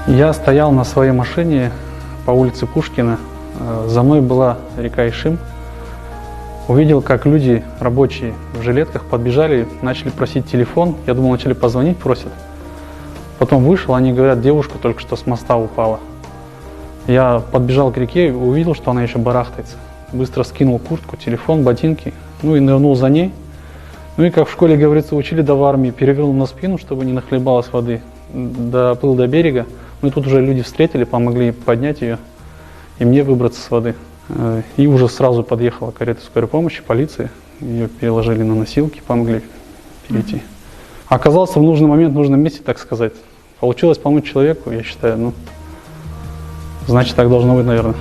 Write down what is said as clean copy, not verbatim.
Я стоял на своей машине по улице Пушкина. За мной была река Ишим. Увидел, как люди, рабочие в жилетках, подбежали, начали просить телефон. Я думал, начали позвонить, просят. Потом вышел, они говорят, девушка только что с моста упала. Я подбежал к реке, увидел, что она еще барахтается. Быстро скинул куртку, телефон, ботинки, и нырнул за ней. И, как в школе говорится, учили да в армии, перевернул на спину, чтобы не нахлебалась воды. Доплыл до берега. И тут уже люди встретили, помогли поднять ее и мне выбраться с воды. И уже сразу подъехала карета скорой помощи, полиция. Ее переложили на носилки, помогли перейти. Оказался в нужный момент, в нужном месте, так сказать. Получилось помочь человеку, я считаю, значит, так должно быть, наверное.